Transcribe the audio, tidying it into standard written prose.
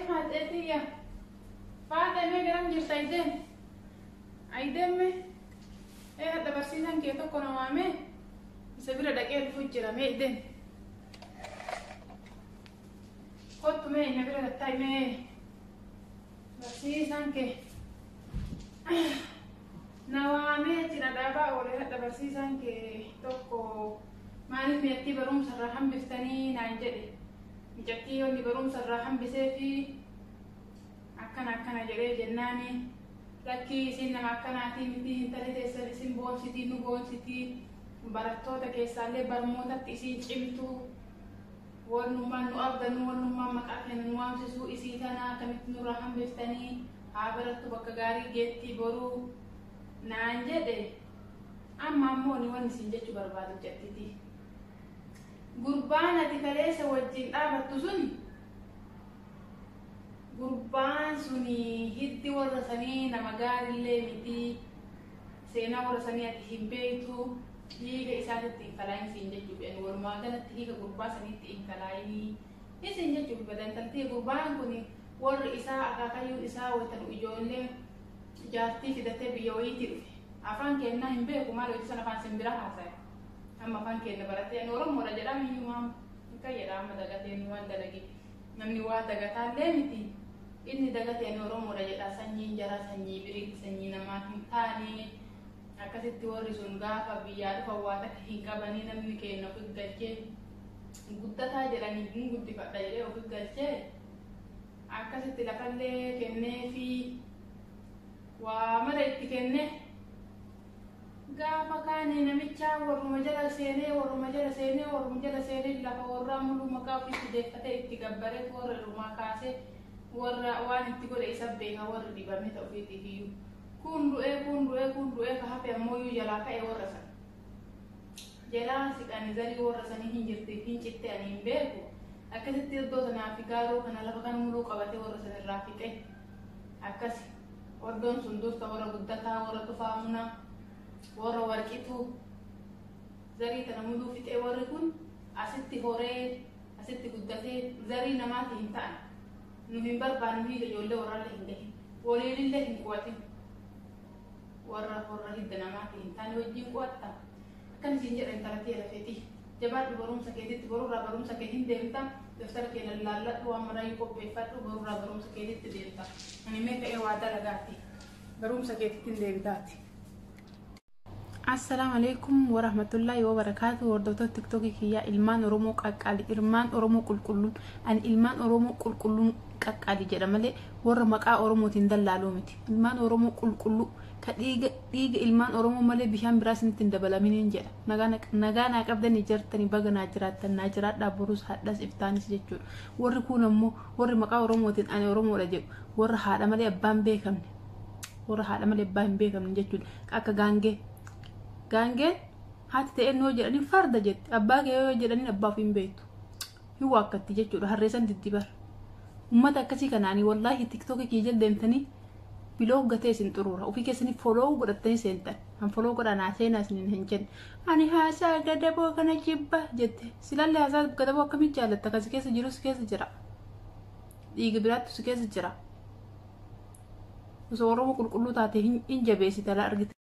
فاتتي فاتمي جرام جرتايدين أيدمي إيه هذا برسيسان كيتو كنا مامي سبيل دقيق فجرة ميدين قلت مي نبيل التايمي برسيسان كي نوامي تنادابا ولا هذا برسيسان كي توكو ما نفهم يتي بروم سرحان بفتني نانجدي جتي يوني بروم سرحان بسيفي أكنا جري جناني لكي سينا ما كنا تيمتي هنتلي تسال سين بون سيتي نبون سيتي براتو تكيسالي برموتا تيسي جمتو ونما نؤذن ونما مكاكن نوام سسو إسيتنا كمت نورهم بفتني عبرتو بكغاري جيتي برو نانجدي أما موني ونسنجتو بربادو جتتي قربانة تكاليسة وجين آبتو سني gurbaan suni hiddi warra sanii nama gaarillee miti seenaa warra sanii ati hin beektu hiika isaatitti hin kalaayin siin jechuuf walumaa galatti hiika gurbaa saniitti hin kalaayini isin jechuuf badantaltee gurbaan kun warri isaa akaakayyuu isaa waytanu ijoollee jaartii fidatee biyya wayiitti dhufe afaan kennaa hin beeku maal wayitti sana afaan simbira haasa'e amma afaan kenna baratee oromoodha jedhama hiyyumaa kan jedhama dagatee waan dalagi namni waa dagataallee miti inni dagatee oromoodha jedha sanyiin jara sanyii biriitti sanyii namaa hin taane akkasitti warri sun gaafa biyyaa dhufa waa takka hin qabanii namni kenna ofii galchee guddataa jedhanii hin guddifadha jedhee ofii galchee akkasitti lafallee kennee fi waa mara itti kenne gaafa kaane namicha warruma jala seenee lafa warraa muluu maqaa ofiitti deeffatee itti gabbaree warra dhumaa kaasee warra waan itti godhe isa beeka warra dibame ta'u fiitiyyuu kun du'ee ka hafe ammoo jalaa ka'e warra san jalaa siqanii zarii warra sanii hin jirti hin citte ani hin beeku akkasitti iddoo sanaa fi gaaroo kana lafa kan muluu qabatee warra san irraa fixe akkasi wardoon sun durta warra guddataa warra tufaamuna warra warqituu zarii tana muluu fixe warri kun asitti horee asitti guddatee zarii namaati hin ta'an nuhin barbaannu hiika ijoollee warrallee hin gahin waliinillee hin quwatin warra hidda namaati hin taane wajjin quwatta akkan isin jedha intalatee lafeeti jabaadhu barumsa keetitti barurraa barumsa kee hin deemta daftara kee laalladhu waan maraayii qopheeffadhu barurraa barumsa keetitti deemta ani mee ka'ee waa dalagaatti barumsa keetitti hin deebitaati. Assalamu alaikum warahmatullahi wabarakatuh. Hordoftoota TikTok kiyyaa ilmaan Oromoo qaqqaali ilmaan Oromoo qulqulluun an ilmaan Oromoo qulqulluun qaqqaali jedha malee warra maqaa Oromootiin dallaaluu miti. Ilmaan Oromoo qulqulluu ka dhiiga ilmaan Oromoo malee bishaan biraas hin dabalaminiin jedha. Nagaa naa qabdanii jirtanii baga naa jiraattan naa jiraadhaa boruus hadhas iftaanis jechuudha. Warri kun ammoo warri maqaa Oromootiin ani Oromoodha jedhu warra haadha malee abbaan beekamne warra haadha malee abbaa hin beekamne jechuudha. Akka gaangeen haati ta'e noo jedhanii farda jetti abbaa kee yoo jedhanii abbaaf hin beektu hin waakkatti jechuudha harreessan diddibar ummata akkasii kanaanii wallaahi TikTok kii jaldeemtanii biloo gatee isin xuruura ofii keessanii foloo godhattanii seentan han foloo godhanaa seenaa isin hin jenne ani haasaa gadaboo kana jibba jette silallee haasaa gadaboo akkamitti jaalatta kasi keessa jirus keessa jira dhiiga biraattu si keessa jira osoo Oromoo qulqulluu taate hin jabeessita la argite